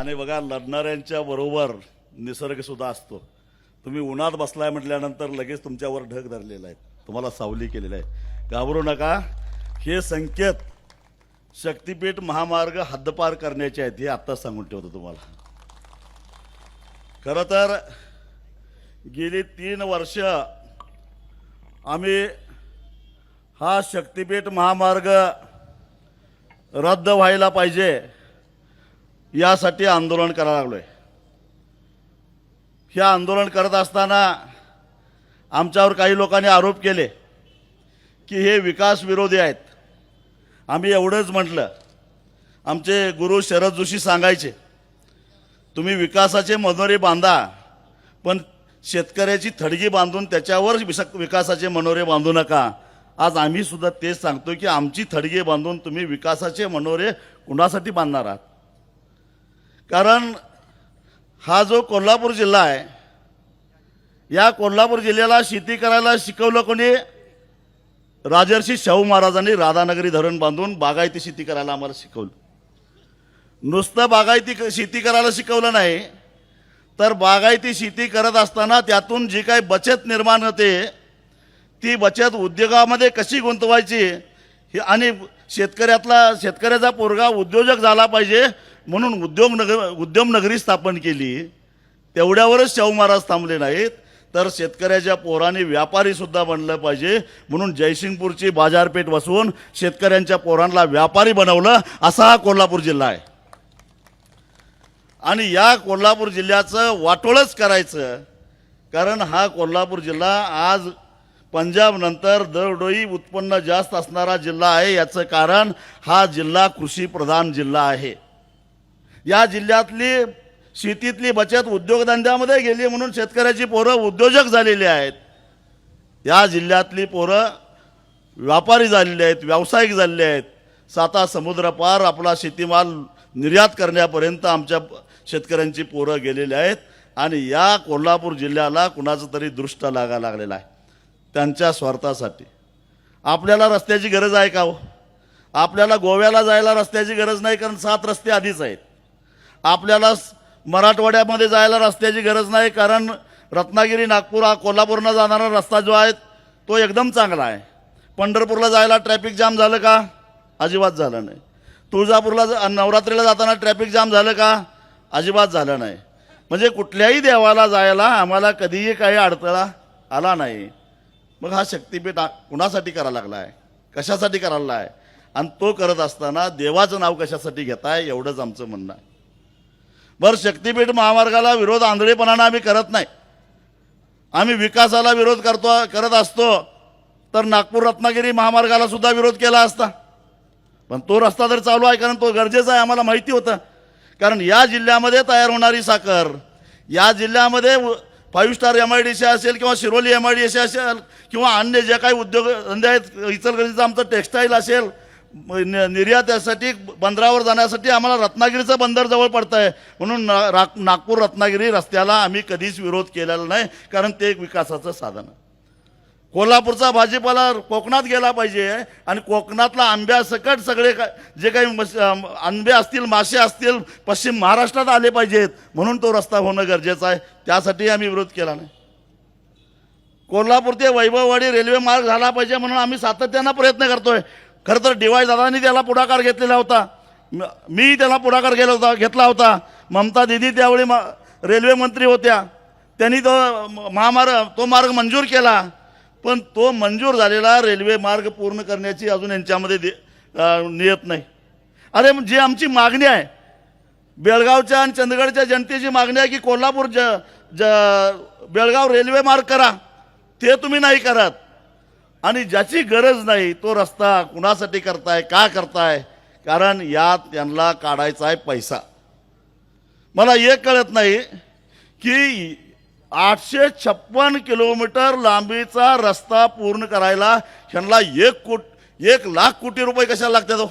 आणि बघा लढणाऱ्यांच्या बरोबर निसर्ग सुद्धा असतो। तुम्ही उन्हात बसलाय म्हटल्यानंतर लगेच तुमच्यावर ढग धरलेला आहे, तुम्हाला सावली केलेला आहे। घाबरू नका, हे संकेत शक्तिपीठ महामार्ग हद्दपार करण्याचे आहेत, हे आता सांगून ठेवतो तुम्हाला। खरं तर गेली 3 वर्ष आम्ही हा शक्तिपीठ महामार्ग रद्द व्हायला पाहिजे यासाठी आंदोलन करायला लागलोय। हे आंदोलन करत असताना आमच्यावर काही लोकांनी आरोप केले की हे विकास विरोधी आहेत। आम्ही एवढंच म्हटलं, आमचे गुरु शरद जोशी सांगायचे तुम्ही विकासाचे मनोरे बांधा, पण शेतकऱ्याची थडगी बांधून त्याच्यावर विकासाचे मनोरे बांधू नका। आज आम्ही सुद्धा तेच सांगतो की आमची थडगी बांधून तुम्ही विकासाचे मनोरे कुणासाठी बांधणार आहात? कारण हा जो कोल्हापूर जिल्हा आहे, या कोल्हापूर जिल्ह्याला शेती करायला शिकवलं कोणी? राजर्षी शाहू महाराजांनी राधानगरी धरण बांधून बागायती शेती करायला आम्हाला शिकवलं। नुसतं बागायती शेती करायला शिकवलं नाही, तर बागायती शेती करत असताना त्यातून जी काही बचत निर्माण होते ती बचत उद्योगामध्ये कशी गुंतवायची हे, आणि शेतकऱ्याचा पोरगा उद्योजक झाला पाहिजे म्हणून उद्यम नगरी स्थापन केली। तेवढ्यावरच शाहू महाराज थांबले नाहीत, तर शेतकऱ्याच्या पोरांनी व्यापारी सुद्धा बनलं पाहिजे म्हणून जयसिंगपूरची बाजारपेठ बसवून शेतकऱ्यांच्या पोरांना व्यापारी बनवलं। असा हा कोल्हापूर जिल्हा आहे आणि या कोल्हापूर जिल्ह्याचं वाटोळच करायचं, कारण हा कोल्हापूर जिल्हा आज पंजाब नंतर दरडोई उत्पन्न जास्त असणारा जिल्हा आहे। याचं कारण हा जिल्हा कृषी प्रधान जिल्हा आहे। या जिल्ह्यातली शेतीतली बचत उद्योगधंद्यामध्ये गेली म्हणून शेतकऱ्याची पोरं उद्योजक झालेली आहेत। या जिल्ह्यातली पोरं व्यापारी झालेली आहेत, व्यावसायिक झालेले आहेत। 7 समुद्र पार आपला शेतीमाल निर्यात करण्यापर्यंत आमच्या शेतकऱ्यांची पोरं गेलेली आहेत। आणि या कोल्हापूर जिल्ह्याला कुणाचं तरी दृष्ट लागायला लागलेला आहे त्यांच्या स्वार्थासाठी। आपल्याला रस्त्याची गरज आहे का हो? आपल्याला गोव्याला जायला रस्त्याची गरज नाही, कारण 7 रस्ते आधीच आहेत। आपल्याला मराठवाड्यामध्ये जायला रस्त्याची गरज नाही, कारण रत्नागिरी नागपूर हा कोल्हापूरला जाणारा रस्ता जो आहे तो एकदम चांगला आहे। पंढरपूरला जायला ट्रॅफिक जाम झालं का? अजिबात झालं नाही। तुळजापूरला नवरात्रीला जाताना ट्रॅफिक जाम झालं का? अजिबात झालं नाही। म्हणजे कुठल्याही देवाला जायला आम्हाला कधीही काही अडथळा आला नाही। मग हा शक्तिपीठ कुणासाठी करायला लागला आहे, कशासाठी करायला आहे? आणि तो करत असताना देवाचं नाव कशासाठी घेताय, एवढंच आमचं म्हणणं आहे। बरं, शक्तिपीठ महामार्गाला विरोध आंधळेपणानं आम्ही करत नाही, आम्ही विकासाला विरोध करत असतो तर नागपूर रत्नागिरी महामार्गाला सुद्धा विरोध केला असता, पण तो रस्ता तर चालू आहे, कारण तो गरजेचा आहे। आम्हाला माहिती होतं, कारण या जिल्ह्यामध्ये तयार होणारी साखर, या जिल्ह्यामध्ये 5 स्टार MIDC असेल किंवा शिरोली MIDC असेल किंवा अन्य जे काही उद्योगधंदे आहेत, इचलकरंजीचं आमचं टेक्स्टाईल असेल, निर्यातीसाठी बंदरावर जाण्यासाठी आम्हाला रत्नागिरीचं बंदर जवळ पडतं आहे म्हणून नागपूर रत्नागिरी रस्त्याला आम्ही कधीच विरोध केलेला नाही, कारण ते एक विकासाचं साधन आहे। कोल्हापूरचा भाजीपाला कोकणात गेला पाहिजे आणि कोकणातला आंब्यासकट सगळे जे काही आंबे असतील, मासे असतील, पश्चिम महाराष्ट्रात आले पाहिजेत म्हणून तो रस्ता होणं गरजेचं आहे। त्यासाठी आम्ही विरोध केला नाही। कोल्हापूर ते वैभववाडी रेल्वे मार्ग झाला पाहिजे म्हणून आम्ही सातत्यानं प्रयत्न करतोय। खरं तर DY दादांनी त्याला पुढाकार घेतलेला होता, मी त्याला पुढाकार घेतला होता। ममता दिदी त्यावेळी रेल्वे मंत्री होत्या, त्यांनी तो मार्ग मंजूर केला, पण तो मंजूर झालेला रेल्वे मार्ग पूर्ण करण्याची अजून यांच्यामध्ये नियत नाही। अरे जी आमची मागणी आहे, बेळगावच्या आणि चंदगडच्या जनतेची मागणी आहे की कोल्हापूर बेळगाव रेल्वे मार्ग करा, ते तुम्ही नाही करत। आणि ज्याची गरज नाही तो रस्ता कुणासाठी करताय, का करताय? कारण यात त्यांना काढायचा आहे पैसा। मला एक कळत नाही की 856 किलोमीटर लांबीचा रस्ता पूर्ण करायला ह्यांना 1 लाख कोटी रुपये कशाला लागतात हो?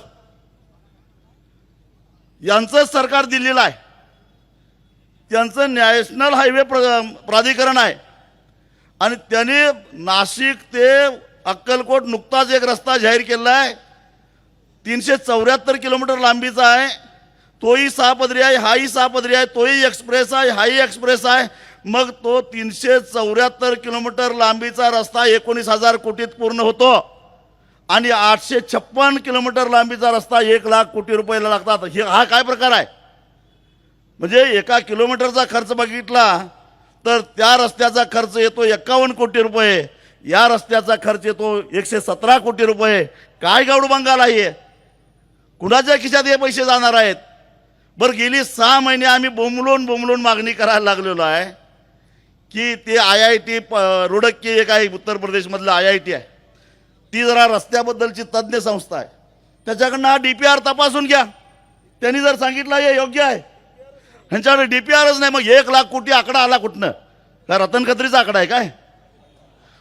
यांचं सरकार दिलेलं आहे, त्यांचं नॅशनल हायवे प्राधिकरण आहे आणि त्याने नाशिक ते अक्कलकोट नुकताच एक रस्ता जाहीर केला आहे, 374 किलोमीटर लांबीचा आहे। तोही 6 पदरी आहे, हाही 6 पदरी आहे, तोही एक्सप्रेस आहे, हाही एक्सप्रेस आहे. मग तो 374 किलोमीटर लांबीचा रस्ता 19,000 कोटीत पूर्ण होतो आणि 856 किलोमीटर लांबीचा रस्ता 1,00,000 कोटी रुपयाला लागतात. हा काय प्रकार आहे? म्हणजे एका किलोमीटरचा खर्च बघितला तर त्या रस्त्याचा खर्च येतो 51 कोटी रुपये, या रस्त्याचा खर्च येतो 117 कोटी रुपये. काय गावडू बंगाल आहे? कुणाच्या खिशात हे पैसे जाणार आहेत? बरं, गेली 6 महिने आम्ही बोंबलून मागणी करायला लागलेलो आहे की ते IIT रुडकी एक आहे उत्तर प्रदेशमधलं IIT आहे, ती जरा रस्त्याबद्दलची तज्ज्ञ संस्था आहे, त्याच्याकडनं हा DPR तपासून घ्या. त्यांनी जर सांगितलं हे योग्य आहे, ह्यांच्याकडे DPRच नाही, मग 1,00,000 कोटी आकडा आला कुठनं? का रतन खत्रीचा आकडा आहे काय?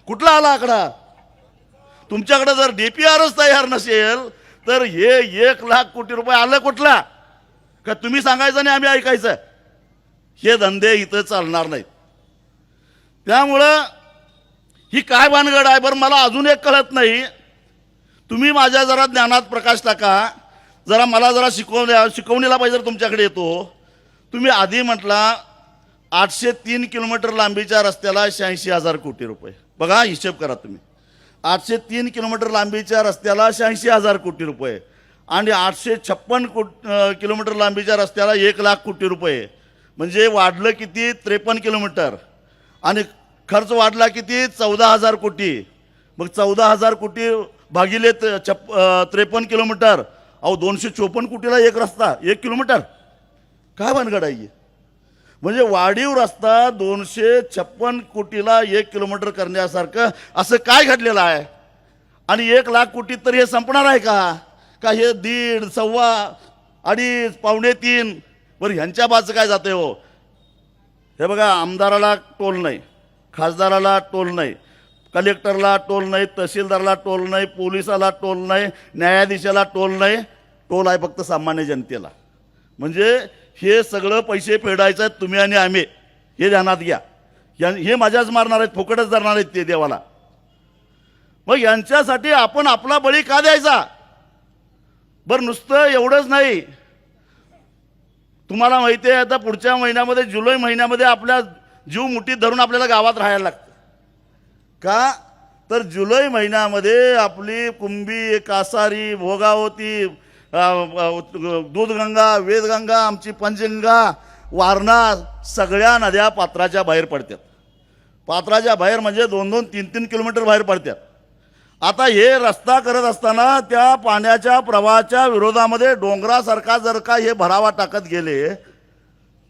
कुठला आला आकडा? तुमच्याकडे जर DPRच तयार नसेल तर हे 1,00,000 कोटी रुपये आलं कुठला? का तुम्ही सांगायचं नाही आम्ही ऐकायचं? हे धंदे इथं चालणार नाहीत. त्यामुळं ही काय भानगड आहे? बरं, मला अजून एक कळत नाही, तुम्ही माझ्या जरा ज्ञानात प्रकाश टाका, जरा मला जरा शिकवणीला पाहिजे तुमच्याकडे येतो. तुम्ही आधी म्हटला 803 किलोमीटर लांबीच्या रस्त्याला 86,000 कोटी रुपये. बघा, हिशेब करा तुम्ही. 803 किलोमीटर लांबीच्या रस्त्याला 86,000 कोटी रुपये आणि 856 किलोमीटर लांबीच्या रस्त्याला 1,00,000 कोटी रुपये. म्हणजे वाढलं किती? 53 किलोमीटर. आणि खर्च वाढला किती? 14,000 कोटी. मग 14,000 कोटी भागिले 53 किलोमीटर, अहो 254 कोटीला एक रस्ता 1 किलोमीटर. काय भानगड आहे? म्हणजे वाढीव रस्ता 256 कोटीला 1 किलोमीटर करण्यासारखं असं काय घडलेलं आहे? आणि 1,00,000 कोटी तर हे संपणार आहे का? का हे 1.5, 1.25, 2.5, 2.25? बरं, ह्यांच्या बाजूचं काय जाते हो? हे बघा, आमदाराला टोल नाही, खासदाराला टोल नाही, कलेक्टरला टोल नाही, तहसीलदारला टोल नाही, पोलिसाला टोल नाही, न्यायाधीशाला टोल नाही. टोल आहे फक्त सामान्य जनतेला. म्हणजे हे सगळं पैसे फेडायचं आहेत तुम्ही आणि आम्ही, हे ध्यानात घ्या. हे माझ्याच मारणार आहेत, फुकटच धरणार आहेत ते देवाला. मग यांच्यासाठी आपण आपला बळी का द्यायचा? बरं, नुसतं एवढंच नाही, तुम्हाला माहिती आहे आता पुढच्या महिन्यामध्ये, जुलै महिन्यामध्ये आपल्या जीव मुठीत धरून आपल्याला गावात राहायला लागतं. का? तर जुलै महिन्यामध्ये आपली कुंभी, कासारी, भोगावती, दूधगंगा, वेदगंगा, आमची पंचगंगा, वारणा, सगळ्या नद्या पात्राच्या बाहेर पडतात. पात्राच्या बाहेर म्हणजे 2-2, 3-3 किलोमीटर बाहेर पडतात. आता हे रस्ता करत असताना त्या पाण्याच्या प्रवाहाच्या विरोधामध्ये डोंगरासारखा जर का हे भरावा टाकत गेले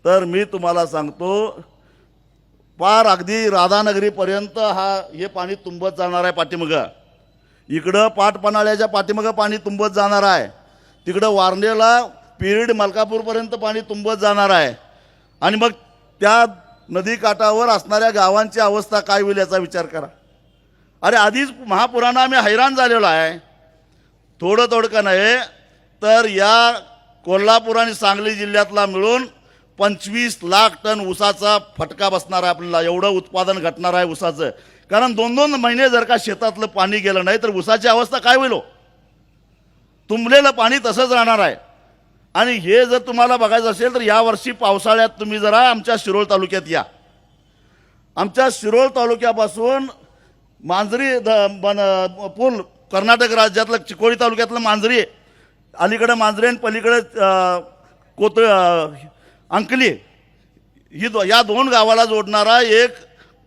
तर मी तुम्हाला सांगतो, पार अगदी राधानगरीपर्यंत हे पाणी तुंबत जाणार आहे. पाठीमागं इकडं पाटपन्हाळ्याच्या पाठीमागं पाणी तुंबत जाणार आहे, तिकडं वारणेला पिरीड मलकापूरपर्यंत पाणी तुंबत जाणार आहे. आणि मग त्या नदीकाठावर असणाऱ्या गावांची अवस्था काय होईल याचा विचार करा. अरे, आधीच महापुरानं आम्ही हैराण झालेलो आहे. थोडं नाही तर या कोल्हापूर आणि सांगली जिल्ह्यातला मिळून 25 लाख टन ऊसाचा फटका बसणार आहे आपल्याला. एवढं उत्पादन घटणार आहे ऊसाचं. कारण 2-2 महिने जर का शेतातलं पाणी गेलं नाही तर ऊसाची अवस्था काय होईल? तुंबलेलं पाणी तसंच राहणार आहे. आणि हे जर तुम्हाला बघायचं असेल तर यावर्षी पावसाळ्यात तुम्ही जरा आमच्या शिरोळ तालुक्यात या. आमच्या शिरोळ तालुक्यापासून मांजरी पूल, कर्नाटक राज्यातलं चिकोडी तालुक्यातलं मांजरी, अलीकडे मांजरी आणि पलीकडे अंकली, या 2 गावाला जोडणारा एक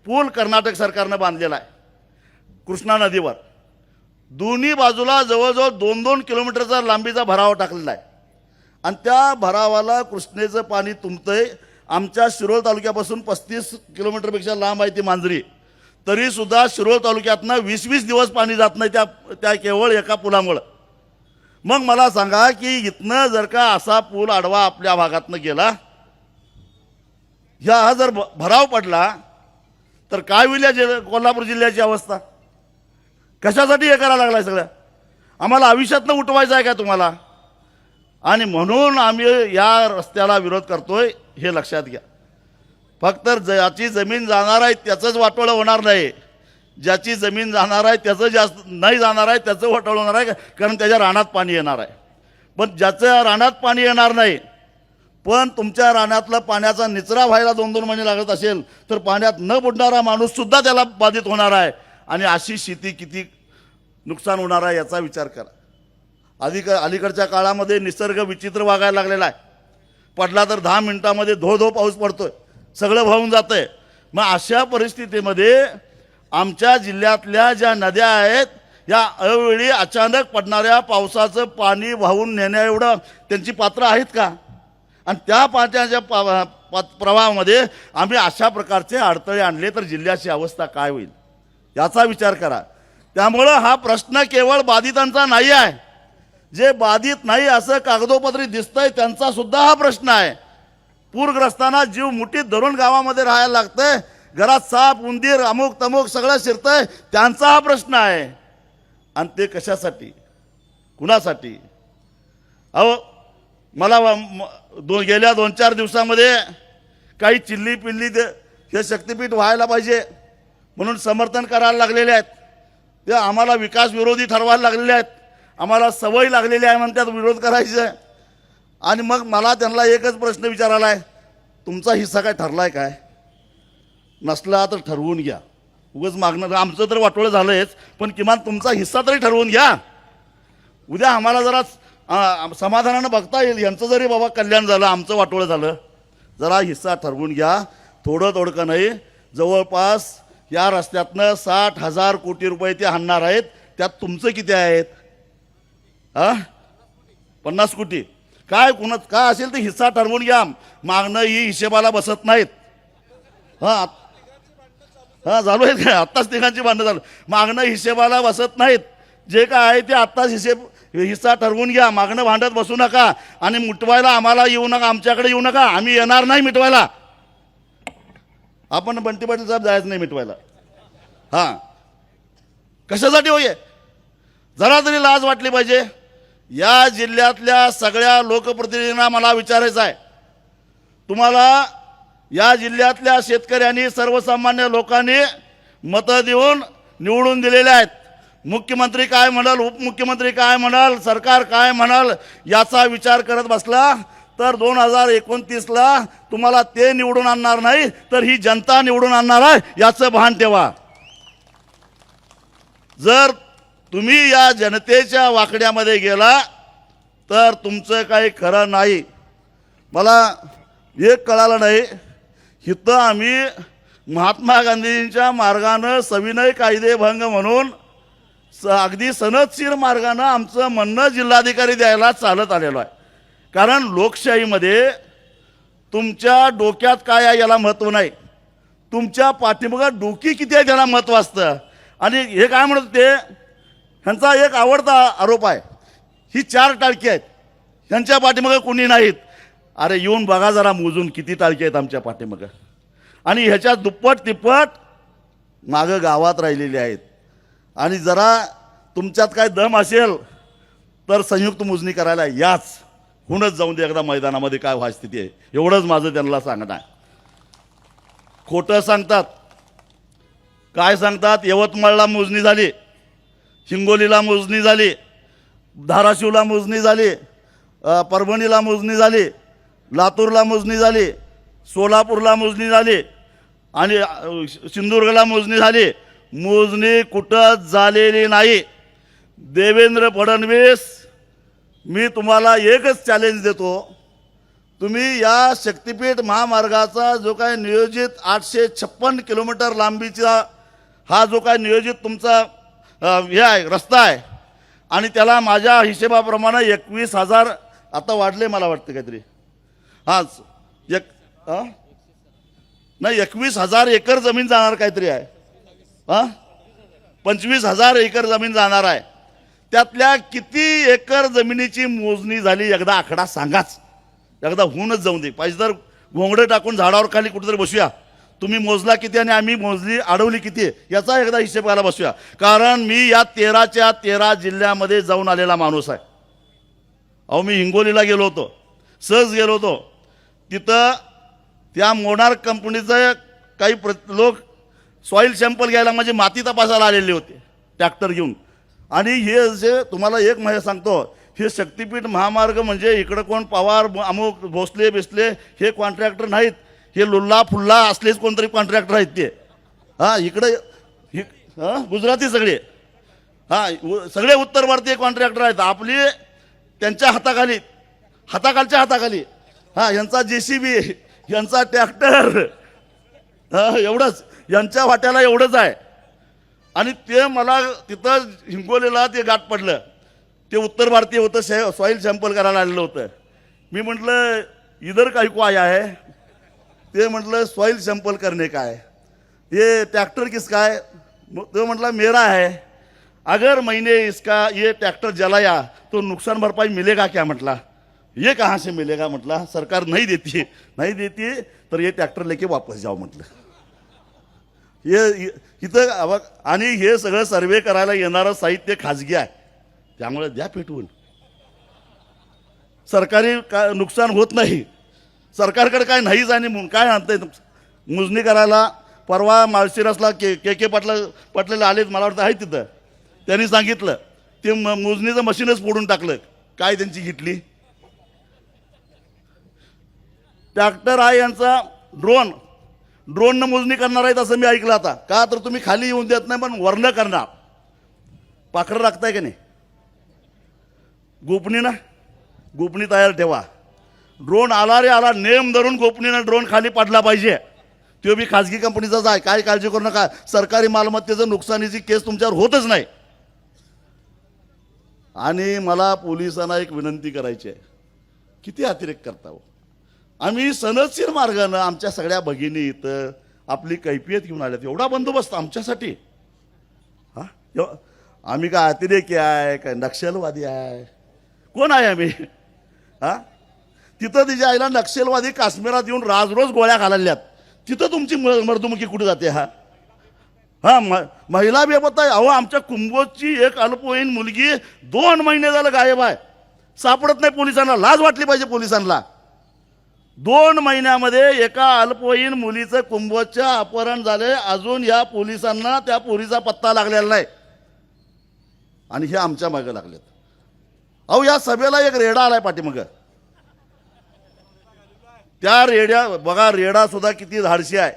पूल कर्नाटक सरकारनं बांधलेला आहे कृष्णा नदीवर. दोन्ही बाजूला जवळजवळ 2-2 किलोमीटरचा लांबीचा भराव टाकलेला आहे. आणि त्या भरावाला कृष्णेचं पाणी तुंबतंय. आमच्या शिरोळ तालुक्यापासून 35 किलोमीटरपेक्षा लांब आहे ती मांजरी. तरीसुद्धा शिरोळ तालुक्यातनं 20-20 दिवस पाणी जात नाही त्या केवळ एका पुलामुळं. मग मला सांगा की इथनं जर का असा पूल आडवा आपल्या भागातनं गेला, हा जर भराव पडला तर काय होईल या कोल्हापूर जिल्ह्याची अवस्था? कशासाठी हे करायला लागलाय सगळं? आम्हाला आयुष्यातनं उठवायचं आहे का तुम्हाला? आणि म्हणून आम्ही या रस्त्याला विरोध करतोय, हे लक्षात घ्या. फक्त ज्याची जमीन जाणार आहे त्याचंच वाटोळं होणार नाही, ज्याची जमीन जाणार आहे त्याचं जास्त नाही जाणार आहे त्याचं वाटोळं होणार आहे, कारण त्याच्या रानात पाणी येणार आहे. पण ज्याचं रानात पाणी येणार नाही पण तुमच्या रानातला पाण्याचा निचरा व्हायला 2-2 महिने लागत असेल तर पाण्यात न बुडणारा माणूससुद्धा त्याला बाधित होणार आहे. आणि अशी शेती किती नुकसान होणार आहे याचा विचार करा. अलीकडच्या काळामध्ये निसर्ग विचित्र वागायला लागलेला आहे. पडला तर 10 मिनिटामध्ये धो पाऊस पडतोय, सगळं वाहून जातंय. मग अशा परिस्थितीमध्ये आमच्या जिल्ह्यातल्या ज्या नद्या आहेत या अवेळी अचानक पडणाऱ्या पावसाचं पाणी वाहून नेण्या एवढं त्यांची पात्र आहेत का? आणि त्या पाण्याच्या प्रवाहामध्ये आम्ही अशा प्रकारचे अडथळे आणले तर जिल्ह्याची अवस्था काय होईल याचा विचार करा. त्यामुळं हा प्रश्न केवळ बाधितांचा नाही आहे. जे बाधित नाही असं कागदोपत्री दिसतंय त्यांचा सुद्धा हा प्रश्न आहे. पूरग्रस्तांना जीव मुठीत धरून गावामध्ये राहायला लागतंय, घरात साप उंदीर अमुक तमुक सगळं शिरतंय, त्यांचा हा प्रश्न आहे. आणि ते कशासाठी, कुणासाठी? अहो मला गेल्या 2-4 दिवसामध्ये काही चिल्ली पिल्ली हे शक्तिपीठ व्हायला पाहिजे म्हणून समर्थन करायला लागलेले आहेत. ते आम्हाला विकास विरोधी ठरवायला लागलेले आहेत. आम्हाला सवय लागलेली आहे म्हणतात विरोध करायचं. आणि मग मला त्यांना एकच प्रश्न विचारायला आहे, तुमचा हिस्सा काय ठरलाय काय? नसला तर ठरवून घ्या. उगाच मागणं आमचं तर वाटोळं झालंयच, पण किमान तुमचा हिस्सा तरी ठरवून घ्या. उद्या आम्हाला जरा समाधानानं बघता येईल. यांचं जरी बाबा कल्याण झालं, आमचं वाटोळं झालं, जरा हिस्सा ठरवून घ्या. थोडं नाही, जवळपास या रस्त्यातनं 60,000 कोटी रुपये ते आणणार आहेत. त्यात तुमचं किती आहेत? 50 कोटी. काय असेल ते हिस्सा ठरवून घ्या. मागणं ही हिशेबाला बसत नाहीत. चालू आहेत काय? आत्ताच तिघांची भांडणं झालं. मागणं हिशेबाला बसत नाहीत. जे काय आहे ते आत्ताच हिस्सा ठरवून घ्या. मागणं भांडत बसू नका. आणि मिटवायला आम्हाला येऊ नका, आमच्याकडे येऊ नका. आम्ही येणार नाही मिटवायला. आपण बंटी पाटील साहेब जायचं नाही मिटवायला. कशासाठी होय? जरा तरी लाज वाटली पाहिजे. या जिल्ह्यातल्या सगळ्या लोकप्रतिनिधींना मला विचारायचं आहे, तुम्हाला या जिल्ह्यातल्या शेतकऱ्यांनी सर्वसामान्य लोकांनी मतं देऊन निवडून दिलेले आहेत. मुख्यमंत्री काय म्हणाल, उपमुख्यमंत्री काय म्हणाल, सरकार काय म्हणाल याचा विचार करत बसला तर 2029ला तुम्हाला ते निवडून आणणार नाही तर ही जनता निवडून आणणार आहे, याचं भान ठेवा. जर तुम्ही या जनतेच्या वाकड्यामध्ये गेला तर तुमचं काही खरं नाही. मला एक कळालं नाही, इथं आम्ही महात्मा गांधींच्या मार्गानं सविनय कायदेभंग म्हणून अगदी सनदशीर मार्गानं आमचं म्हणणं जिल्हाधिकारी द्यायला चालत आलेलो आहे. कारण लोकशाहीमध्ये तुमच्या डोक्यात काय आहे याला महत्त्व नाही, तुमच्या पाठीमागं डोकी किती आहे त्याला महत्त्व असतं. आणि हे काय म्हणत ते, ह्यांचा एक आवडता आरोप आहे, ही 4 टाळकी आहेत, ह्यांच्या पाठीमागं कोणी नाहीत. अरे येऊन बघा जरा मोजून किती टाळकी आहेत आमच्या पाठीमागं. आणि ह्याच्या दुप्पट तिप्पट मागं गावात राहिलेली आहेत. आणि जरा तुमच्यात काय दम असेल तर संयुक्त मोजणी करायला याच, होऊनच जाऊन दे एकदा मैदानामध्ये काय व्हायची स्थिती आहे. एवढंच माझं त्यांना सांगणं आहे. खोटं सांगतात. काय सांगतात? यवतमाळला मोजणी झाली, हिंगोलीला मोजणी झाली, धाराशिवला मोजणी झाली, परभणीला मोजणी झाली, लातूरला मोजणी झाली, सोलापूरला मोजणी झाली आणि सिंधुदुर्गला मोजणी झाली. मोजणी कुठंच झालेली नाही. देवेंद्र फडणवीस, मी तुम्हाला एकच चॅलेंज देतो, तुम्ही या शक्तिपीठ महामार्गाचा जो काय नियोजित 856 किलोमीटर लांबीचा हा जो काय नियोजित तुमचा हे आहे रस्ता आहे, आणि त्याला माझ्या हिशेबाप्रमाणे 21,000 आता वाढले मला वाटतं काहीतरी, नाही 21,000 एकर जमीन जाणार काहीतरी आहे. 25,000 एकर जमीन जाणार आहे. त्यातल्या किती एकर जमिनीची मोजणी झाली एकदा आकडा सांगाच. एकदा होऊनच जाऊन दे. पाहिजे तर घोंगडे टाकून झाडावर खाली कुठेतरी बसूया, तुम्ही मोजला किती आणि आम्ही मोजली अडवली किती याचा एकदा हिशेब करायला बसूया. कारण मी या 13च्या 13 जिल्ह्यामध्ये जाऊन आलेला माणूस आहे. अहो मी हिंगोलीला गेलो होतो, सहज गेलो होतो. तिथं त्या मोनार्क कंपनीचं काही लोक सॉईल सॅम्पल घ्यायला म्हणजे माती तपासायला आलेले होते ट्रॅक्टर घेऊन. आणि हे जे तुम्हाला एक माहिती सांगतो, हे शक्तीपीठ महामार्ग म्हणजे इकडं कोण पवार अमुक भोसले बिसले हे कॉन्ट्रॅक्टर नाहीत, हे लुल्ला फुल्ला असलेच कोणतरी कॉन्ट्रॅक्टर आहेत ते. हां इकडे गुजराती सगळे, सगळे उत्तर भारतीय कॉन्ट्रॅक्टर आहेत. आपली त्यांच्या हाताखालच्या हाताखाली यांचा JCB, यांचा ट्रॅक्टर, एवढंच यांच्या वाट्याला एवढंच आहे. आणि ते मला तिथं हिंगोलीला ते गाठ पडलं. ते उत्तर भारतीय होतं, सॉईल सॅम्पल करायला आलेलं होतं. मी म्हटलं इधर काही को आया है? ते म्हटलं सॉईल सॅम्पल करने का है. ये ट्रैक्टर किसका है? तो म्हटला मेरा है. अगर मैंने इसका ये ट्रैक्टर जलाया तो नुकसान भरपाई मिलेगा क्या? म्हटला ये कहाँ से मिलेगा? म्हटला सरकार नहीं देती तर ये ट्रॅक्टर लेके वापस जाओ म्हटलं. हे इथं आणि हे सगळं सर्वे करायला येणारं साहित्य खाजगी आहे, त्यामुळे द्या पेटवून. सरकारी नुकसान होत नाही, सरकारकडे काय नाहीच. आणि काय आणतंय मोजणी करायला? परवा माळशिरसला के पाटलेला आलेत, मला वाटतं आहे तिथं. त्यांनी सांगितलं ते मोजणीचं मशीनच फोडून टाकलं. काय त्यांची घेतली? ट्रॅक्टर आहे यांचा, ड्रोननं मोजणी करणार आहेत असं मी ऐकलं. आता का तर तुम्ही खाली येऊन देत नाही पण वरनं करणार. पाखरं राखताय का नाही? गोपनी तयार ठेवा. ड्रोन आला रे आला, नेम धरून गोपनीनं ड्रोन खाली पडला पाहिजे. तो बी खाजगी कंपनीचाच आहे, काय काळजी करू नका. सरकारी मालमत्तेचं नुकसानीची केस तुमच्यावर होतच नाही. आणि मला पोलिसांना एक विनंती करायची आहे, किती अतिरेक करता हो. आम्ही सनदशीर मार्गानं आमच्या सगळ्या भगिनी इथं आपली कैफियत घेऊन आल्यात. एवढा बंदोबस्त आमच्यासाठी. आम्ही काय अतिरेकी आहे काय नक्षलवादी आहे? कोण आहे आम्ही? तिथं तिच्या आईला नक्षलवादी काश्मीरात येऊन राजरोज गोळ्या घालायल्यात, तिथं तुमची मर्दुमुखी कुठे जाते? महिला बेपत्ता आहे. अहो आमच्या कुंभोजची एक अल्पवयीन मुलगी 2 महिने झालं गायब आहे, सापडत नाही पोलिसांना. लाज वाटली पाहिजे पोलिसांना. 2 महिन्यामध्ये एका अल्पवयीन मुलीचं कुंभोजचं अपहरण झाले, अजून या पोलिसांना त्या पोरीचा पत्ता लागलेला नाही. आणि हे आमच्या मागे लागलेत. अहो या सभेला एक रेडा आलाय पाठीमागं. त्या रेड्या बघा, रेडा सुद्धा किती धाडशी आहे.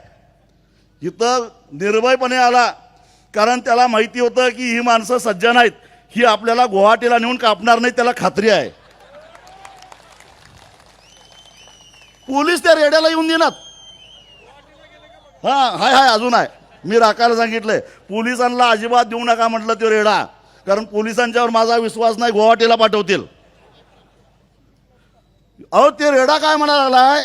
इथं निर्भयपणे आला, कारण त्याला माहिती होतं की ही माणसं सज्जन आहेत, ही आपल्याला गुवाहाटीला नेऊन कापणार नाही, त्याला खात्री आहे. पोलीस त्या रेड्याला येऊन देणार. हाय अजून आहे. मी राखायला सांगितलंय पोलिसांना अजिबात देऊ नका म्हटलं तो रेडा, कारण पोलिसांच्यावर माझा विश्वास नाही, गुवाहाटीला पाठवतील. अहो ते रेडा काय म्हणा लागलाय,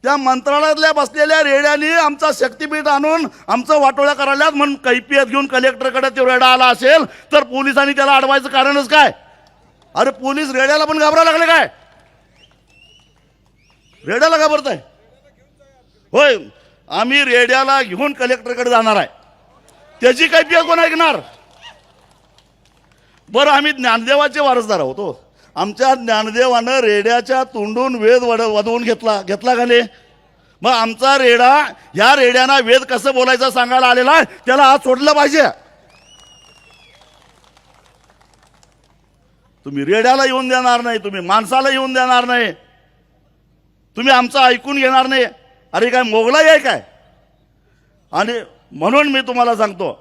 त्या मंत्रालयातल्या बसलेल्या रेड्याने आमचा शक्तीपीठ आणून आमचं वाटोळ्या करायला म्हणून कैफियत घेऊन कलेक्टरकडे तो रेडा आला असेल तर पोलिसांनी त्याला अडवायचं कारणच काय? अरे पोलीस रेड्याला पण घाबरायला लागले काय? रेड्याला घाबरताय होय? आम्ही रेड्याला घेऊन कलेक्टरकडे जाणार आहे, त्याची कैफियत कोण ऐकणार? बरं आम्ही ज्ञानदेवाचे वारसदार आहोत हो. आमच्या ज्ञानदेवानं रेड्याच्या तोंडून वेद वधवून घेतला का नाही? मग आमचा रेडा ह्या रेड्याना वेद कसं बोलायचं सांगायला आलेला आहे, त्याला आज सोडलं पाहिजे. तुम्ही रेड्याला येऊन देणार नाही, तुम्ही माणसाला येऊन देणार नाही, तुम्ही आमचं ऐकून घेणार नाही. अरे काय मोगलाई आहे काय? आणि म्हणून मी तुम्हाला सांगतो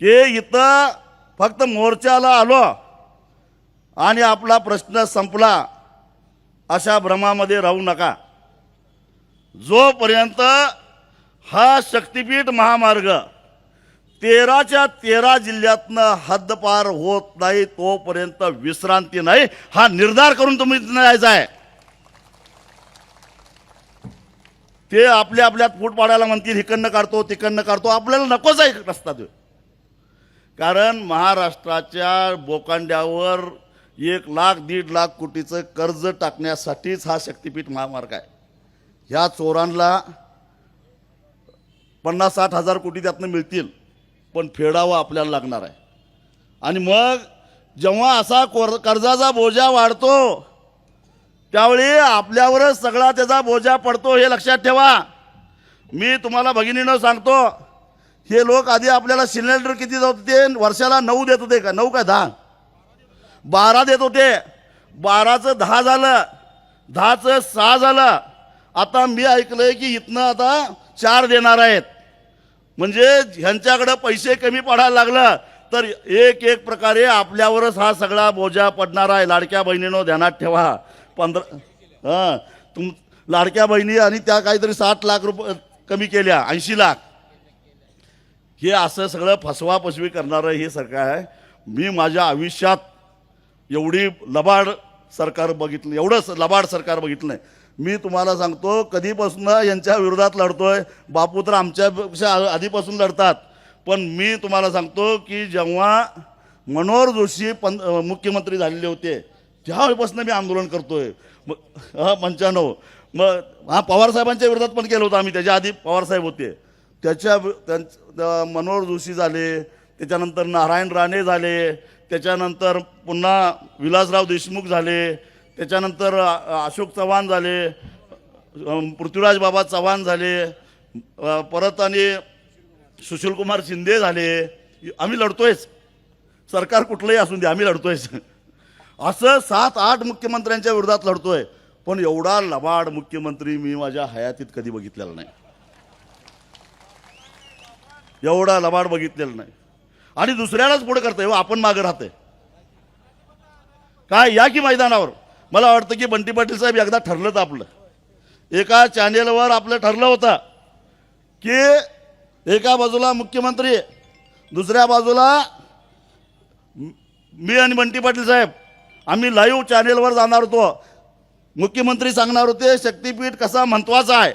की इथं फक्त मोर्चाला आलो आणि आपला प्रश्न संपला अशा भ्रमामध्ये राहू नका. जोपर्यंत हा शक्तीपीठ महामार्ग 13च्या 13 जिल्ह्यातनं हद्दपार होत नाही तोपर्यंत विश्रांती नाही. हा निर्धार करून तुम्ही जायचं आहे. ते आपल्यात फूट पाडायला म्हणतील हिकडनं काढतो तिकडनं काढतो, आपल्याला नकोच आहे रस्ता तो. कारण महाराष्ट्राच्या बोकांड्यावर 1 लाख 1.5 लाख कोटीचं कर्ज टाकण्यासाठीच हा शक्तीपीठ महामार्ग आहे. ह्या चोरांना 50-60 हजार कोटी त्यातनं मिळतील, पण फेडावं आपल्याला लागणार आहे. आणि मग जेव्हा असा कर्जाचा बोजा वाढतो त्यावेळी आपल्यावरच सगळा त्याचा बोजा पडतो, हे लक्षात ठेवा. मी तुम्हाला भगिनीनं सांगतो, हे लोक आधी आपल्याला सिलेंडर किती देत होते? वर्षाला 9 देत होते का? 9 का 10? 12 देत होते, 12चं 10 झालं, 10चं 6 झालं. आता मी ऐकलंय की इथनं आता 4 देणार आहेत. म्हणजे ह्यांच्याकडे पैसे कमी पडायला लागलं तर एक प्रकारे आपल्यावरच हा सगळा बोजा पडणार आहे. लाडक्या बहिणीनो ध्यानात ठेवा. 15 लाडक्या बहिणी आणि त्या काहीतरी 60 लाख रुपये कमी केल्या, 80 लाख. हे असं सगळं फसवाफसवी करणारं हे सरकार आहे. मी माझ्या आयुष्यात एवढी लबाड सरकार बघितलं, एवढंच लबाड सरकार बघितलं नाही. मी तुम्हाला सांगतो, कधीपासून यांच्या विरोधात लढतोय. बापू तर आमच्यापेक्षा आधीपासून लढतात. पण मी तुम्हाला सांगतो की जेव्हा मनोहर जोशी मुख्यमंत्री झालेले होते त्यावेळेपासून मी आंदोलन करतोय. 95 मग पवारसाहेबांच्या विरोधात पण केलं होतं आम्ही. त्याच्या आधी पवारसाहेब होते, मनोहर जोशी झाले, त्याच्यानंतर नारायण राणे झाले, त्याच्यानंतर पुन्हा विलासराव देशमुख झाले, त्याच्यानंतर अशोक चव्हाण झाले, पृथ्वीराज बाबा चव्हाण झाले, परत आणि सुशीलकुमार शिंदे झाले. आम्ही लढतोयच, सरकार कुठलंही असून दे आम्ही लढतोयच. असं 7-8 मुख्यमंत्र्यांच्या विरोधात लढतोय. पण एवढा लबाड मुख्यमंत्री मी माझ्या हयातीत कधी बघितलेला नाही. एवढा लबाड बघितलेला नाही. आणि दुसऱ्यालाच पुढे करतोय, आपण मागे राहतोय. काय या की मैदानावर. मला वाटतं की बंटी पाटील साहेब एकदा ठरलं तर आपलं, एका चॅनेलवर आपलं ठरलं होतं की एका बाजूला मुख्यमंत्री, दुसऱ्या बाजूला मी आणि बंटी पाटील साहेब आम्ही लाईव्ह चॅनेलवर जाणार होतो. मुख्यमंत्री सांगणार होते शक्तीपीठ कसा महत्त्वाचा आहे,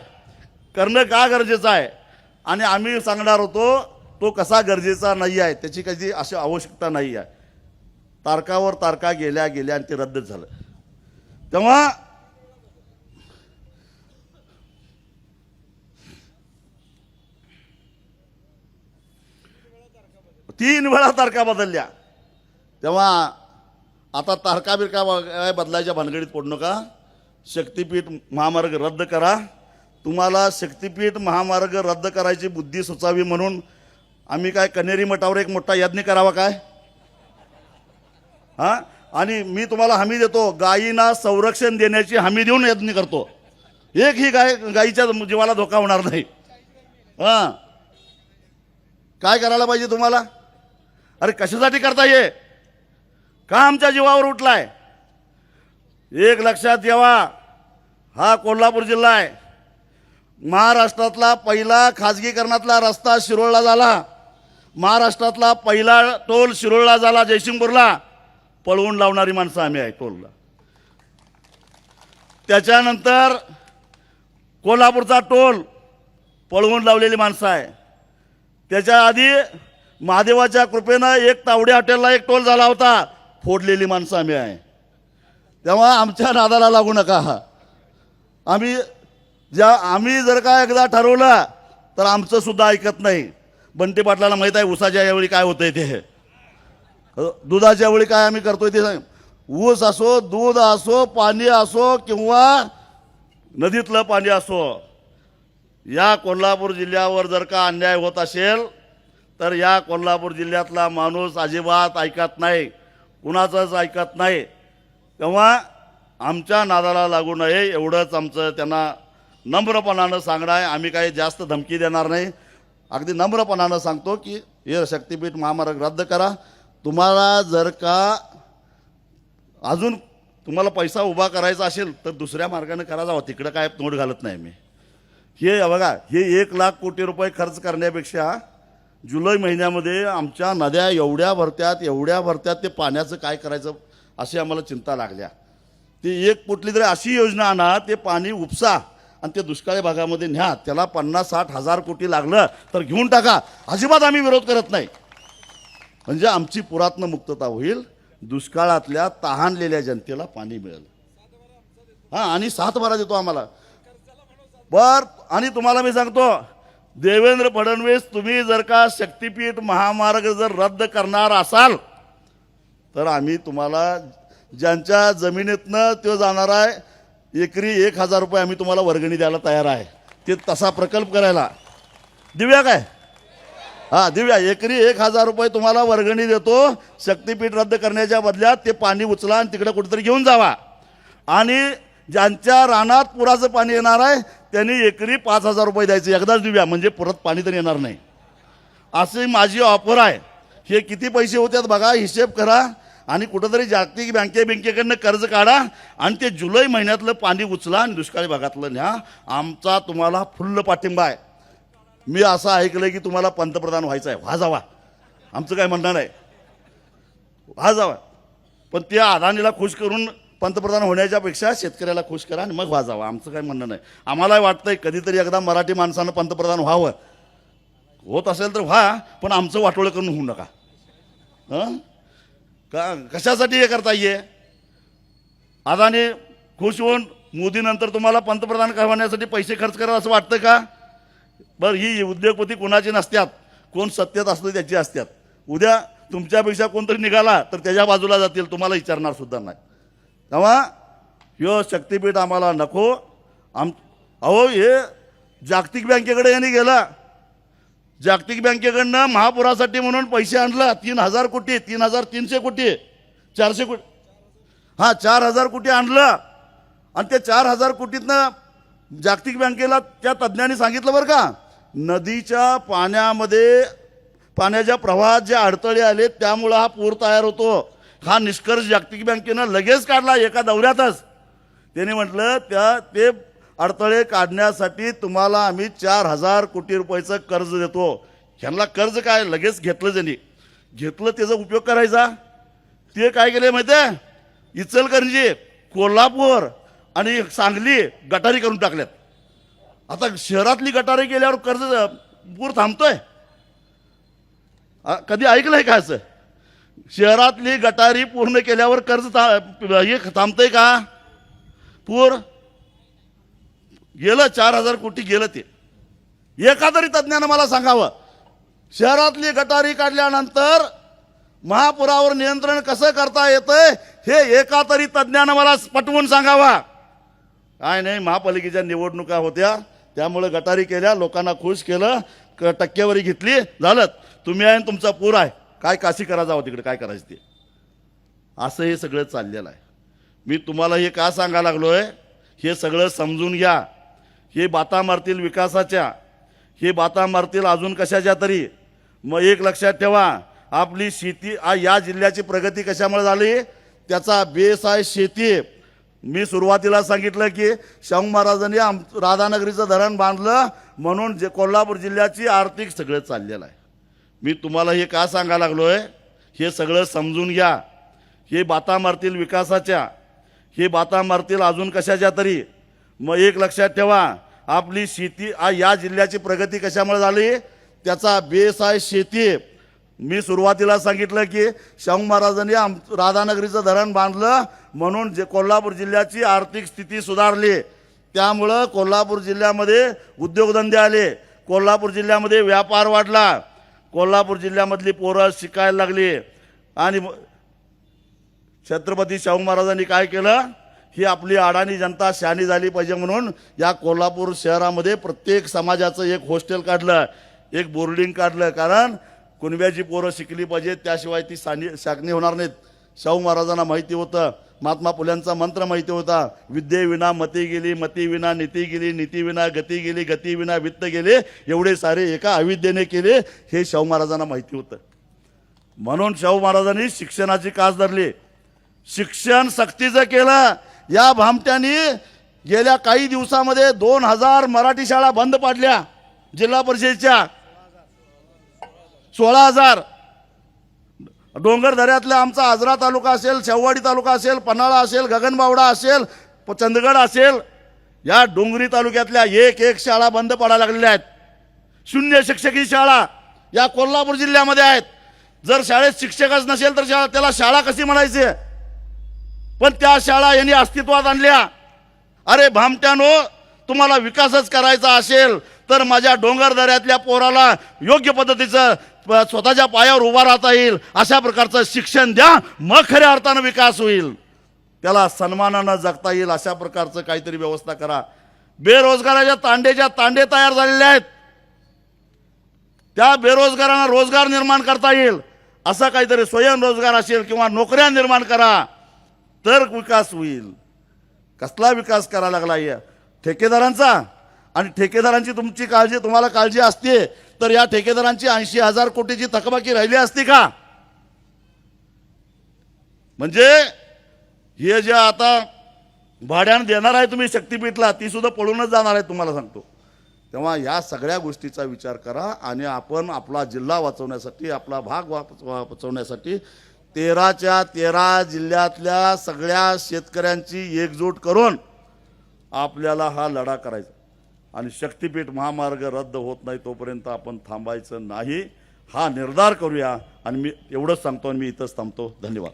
करणं का गरजेचं आहे, आणि आम्ही सांगणार होतो तो कसा गरजेचा नाही आहे, त्याची कधी अशी आवश्यकता नाही आहे. तारकावर तारका गेल्या आणि ते रद्द झालं. तेव्हा तीन वेळा तारखा बदलल्या. तेव्हा आता तारखा बिरका बदलायच्या भानगडीत पडू नका. शक्तीपीठ महामार्ग रद्द करा. तुम्हाला शक्तीपीठ महामार्ग रद्द करायची बुद्धी सुचावी म्हणून आम्ही काय कनेरी मठावर एक मोठा यज्ञ करावा काय? आणि मी तुम्हाला हमी देतो, गायींना संरक्षण देण्याची हमी देऊन यज्ञ करतो. एक ही गायीच्या जीवाला धोका होणार नाही. काय करायला पाहिजे तुम्हाला? अरे कशासाठी करता ये? का आमच्या जीवावर उठलाय? एक लक्षात ठेवा, हा कोल्हापूर जिल्हा आहे. महाराष्ट्रातला पहिला खाजगीकरणातला रस्ता शिरोळला झाला. महाराष्ट्रातला पहिला टोल शिरोळला झाला, जयसिंगपूरला. पळवून लावणारी माणसं आम्ही आहे टोलला. त्याच्यानंतर कोल्हापूरचा टोल पळवून लावलेली माणसं आहे. त्याच्या आधी महादेवाच्या कृपेनं एक तावडे हॉटेलला एक टोल झाला होता, फोडलेली माणसं आम्ही आहे. तेव्हा आमच्या नादाला लागू नका. आम्ही जर का एकदा ठरवलं तर आमचं सुद्धा ऐकत नाही. बंटी पाटलाला माहीत आहे ऊसाच्या यावेळी काय होतंय ते, दुधाच्या वेळी काय आम्ही करतोय ते सांग. ऊस असो, दूध असो, पाणी असो किंवा नदीतलं पाणी असो, या कोल्हापूर जिल्ह्यावर जर का अन्याय होत असेल तर या कोल्हापूर जिल्ह्यातला माणूस अजिबात ऐकत नाही, कुणाचंच ऐकत नाही. तेव्हा आमच्या नादाला लागू नये एवढंच आमचं त्यांना नम्रपणानं सांगणं आहे. आम्ही काही जास्त धमकी देणार नाही. अगदी नम्रपणानं सांगतो की हे शक्तीपीठ महामार्ग रद्द करा. तुम्हाला जर का अजून तुम्हाला पैसा उभा करायचा असेल तर दुसऱ्या मार्गाने करा जावं, तिकडं काय नोट घालत नाही मी. हे बघा, हे 1 लाख कोटी रुपये खर्च करण्यापेक्षा जुलै महिन्यामध्ये आमच्या नद्या एवढ्या भरत्यात ते पाण्याचं काय करायचं अशी आम्हाला चिंता लागल्या. ते एक कुठली तरी अशी योजना आणा, ते पाणी उपसा आणि ते दुष्काळी भागामध्ये न्या. त्याला 50-60 हजार कोटी लागलं तर घेऊन टाका, अजिबात आम्ही विरोध करत नाही. म्हणजे आमची पुरातन मुक्तता होईल, दुष्काळातल्या तहानलेल्या जनतेला पाणी मिळेल. आणि 7 देतो आम्हाला. आणि तुम्हाला मी सांगतो, देवेंद्र फडणवीस, तुम्ही जर का शक्तीपीठ महामार्ग जर रद्द करणार असाल तर आम्ही तुम्हाला ज्यांच्या जमिनीतनं तो जाणार आहे एकरी 1000 रुपये आम्ही तुम्हाला वर्गणी द्यायला तयार आहे. ते तसा प्रकल्प करायला देऊया काय? हा देऊया, एकरी 1,000 रुपये तुम्हाला वर्गणी देतो. शक्तीपीठ रद्द करण्याच्या बदल्यात ते पाणी उचला आणि तिकडे कुठेतरी घेऊन जावा. आणि ज्यांच्या रानात पुराचं पाणी येणार आहे त्यांनी एकरी 5,000 रुपये द्यायचे. एकदाच देऊया, म्हणजे परत पाणी तर येणार नाही. अशी माझी ऑफर आहे. हे किती पैसे होतात बघा, हिशेब करा आणि कुठंतरी जागतिक बँकेकडनं कर्ज काढा आणि ते जुलै महिन्यातलं पाणी उचला आणि दुष्काळी भागातलं न्या. आमचा तुम्हाला फुल्ल पाठिंबा आहे. मी असं ऐकलं की तुम्हाला पंतप्रधान व्हायचं आहे, व्हा जावा, आमचं काय म्हणणं नाही, व्हा जावा. पण त्या अदानीला खुश करून पंतप्रधान होण्याच्या पेक्षा शेतकऱ्याला खुश करा आणि मग व्हा जावा, आमचं काय म्हणणं नाही. आम्हाला वाटतंय कधीतरी एकदा मराठी माणसानं पंतप्रधान व्हावं. होत असेल तर व्हा, पण आमचं वाटोळं करून होऊ नका. हं का कशासाठी हे करता ये? अदानी खुश होऊन मोदीनंतर तुम्हाला पंतप्रधान करण्यासाठी पैसे खर्च करा असं वाटतं का? बरं, ही उद्योगपती कोणाची नसतात, कोण सत्तेत असतं त्याची असतात. उद्या तुमच्यापेक्षा कोणतरी निघाला तर त्याच्या बाजूला जातील, तुम्हाला विचारणार सुद्धा नाही. तेव्हा ह्यो शक्तीपीठ आम्हाला नको. अहो हे जागतिक बँकेकडे यांनी गेला, जागतिक बँकेकडनं महापुरासाठी म्हणून पैसे आणला 3,000 कोटी, 3,300 कोटी, 400 कोटी, हां 4,000 कोटी आणलं. आणि त्या 4,000 कोटीतनं जागतिक बँकेला त्या तज्ज्ञांनी सांगितलं बरं का, नदीच्या पाण्यामध्ये पाण्याच्या प्रवाहात जे अडथळे आले त्यामुळं हा पूर तयार होतो. हा निष्कर्ष जागतिक बँकेनं लगेच काढला एका दौऱ्यातच. त्याने म्हटलं ते अडथळे काढण्यासाठी तुम्हाला आम्ही 4,000 कोटी रुपयाचं कर्ज देतो. ह्यांना कर्ज काय लगेच घेतलं, ज्यांनी घेतलं त्याचा उपयोग करायचा. ते काय केले माहिती आहे, इचलकरंजी, कोल्हापूर आणि सांगली गटारी करून टाकल्यात. आता शहरातली गटारी केल्यावर कर्ज पूर थांबतोय? कधी ऐकलंय का असं? शहरातली गटारी पूर्ण केल्यावर कर्ज हे थांबतंय का? पूर गेलं, 4,000 कोटी गेलं. ते एका तरी तज्ज्ञानं मला सांगावं, शहरातली गटारी काढल्यानंतर महापुरावर नियंत्रण कसं करता येतंय हे एका तरी तज्ज्ञानं मला पटवून सांगावा. काय नाही, महापालिकेच्या निवडणुका होत्या त्यामुळे गटारी केल्या, लोकांना खुश केलं, टक्केवारी घेतली, झालं. तुम्ही आहे तुमचा पूर आहे, काय काशी करा जावं तिकडे, काय करायचं ते. असं हे सगळं चाललेलं आहे. मी तुम्हाला हे का सांगायला लागलोय, हे सगळं समजून घ्या. हे बाता मारतील विकासाच्या, हे बाता मारतील अजून कशाच्या तरी. मग एक लक्षात ठेवा, आपली शेती या जिल्ह्याची प्रगती कशामुळे झाली, त्याचा बेस आहे शेती. मी सुरुवातीला सांगितलं की शाहू महाराजांनी राधानगरीचं धरण बांधलं म्हणून जे कोल्हापूर जिल्ह्याची आर्थिक सगळं चाललेलं आहे. मी तुम्हाला हे का सांगायला लागलोय, हे सगळं समजून घ्या. हे बाता मारतील विकासाच्या, हे बाता मारतील अजून कशाच्या तरी. मग एक लक्षात ठेवा, आपली शेती या जिल्ह्याची प्रगती कशामुळे झाली, त्याचा बेस आहे शेती. मी सुरुवातीला सांगितलं की शाहू महाराजांनी राधानगरीचं धरण बांधलं म्हणून जे कोल्हापूर जिल्ह्याची आर्थिक स्थिती सुधारली. त्यामुळं कोल्हापूर जिल्ह्यामध्ये उद्योगधंदे आले, कोल्हापूर जिल्ह्यामध्ये व्यापार वाढला, कोल्हापूर जिल्ह्यामधली पोरं शिकायला लागली. आणि छत्रपती शाहू महाराजांनी काय केलं, ही आपली अडाणी जनता शहाणी झाली पाहिजे म्हणून या कोल्हापूर शहरामध्ये प्रत्येक समाजाचं एक हॉस्टेल काढलं, एक बोर्डिंग काढलं. कारण कुणब्याची पोरं शिकली पाहिजे, त्याशिवाय ती शाकणी होणार नाहीत. शाहू महाराजांना माहिती होतं, महात्मा फुल्यांचा मंत्र माहिती होता, विद्येविना मती गेली, मती विना नीती गेली, नीती विना गती गेली, गती विना वित्त गेले, एवढे सारे एका अविद्येने केले, हे शाहू महाराजांना माहिती होतं. म्हणून शाहू महाराजांनी शिक्षणाची कास धरली, शिक्षण सक्तीचं केलं. या भामट्यांनी गेल्या काही दिवसामध्ये 2,000 मराठी शाळा बंद पाडल्या, जिल्हा परिषदेच्या 16,000. डोंगरदऱ्यातला आमचा आजरा तालुका असेल, शेववाडी तालुका असेल, पन्हाळा असेल, गगनबावडा असेल, चंदगड असेल, या डोंगरी तालुक्यातल्या एक शाळा बंद पडायला लागलेल्या आहेत. शून्य शिक्षकी शाळा या कोल्हापूर जिल्ह्यामध्ये आहेत. जर शाळेत शिक्षकच नसेल तर त्याला शाळा कशी म्हणायची? पण त्या शाळा यांनी अस्तित्वात आणल्या. अरे भामट्यानो, तुम्हाला विकासच करायचा असेल तर माझ्या डोंगरदऱ्यातल्या पोराला योग्य पद्धतीचं स्वतःच्या पायावर उभा राहता येईल अशा प्रकारचं शिक्षण द्या, मग खऱ्या अर्थानं विकास होईल. त्याला सन्मानानं जगता येईल अशा प्रकारचं काहीतरी व्यवस्था करा. बेरोजगाराच्या तांडे तयार झालेले आहेत. त्या बेरोजगारांना रोजगार निर्माण करता येईल, असा काहीतरी स्वयंरोजगार असेल किंवा नोकऱ्या निर्माण करा तर विकास होईल. कसला विकास करायला लागला या ठेकेदारांचा? आणि ठेकेदारांची तुम्हाला काळजी असते तर या ठेकेदारांची 80,000 कोटीची थकबाकी राहिली असती का? म्हणजे हे जे आता भाड्यानं देणार आहे तुम्ही शक्तीपीठला, ती सुद्धा पळूनच जाणार आहे तुम्हाला सांगतो. तेव्हा या सगळ्या गोष्टीचा विचार करा आणि आपण आपला जिल्हा वाचवण्यासाठी, आपला भाग वाचवण्यासाठी 13च्या 13 जिल्ह्यातल्या सगळ्या शेतकऱ्यांची एकजूट करून आपल्याला हा लढा करायचा. आणि शक्तीपीठ महामार्ग रद्द होत नाही तोपर्यंत आपण थांबायचं नाही, हा निर्धार करूया. आणि मी एवढंच सांगतो आणि मी इथंच थांबतो. धन्यवाद.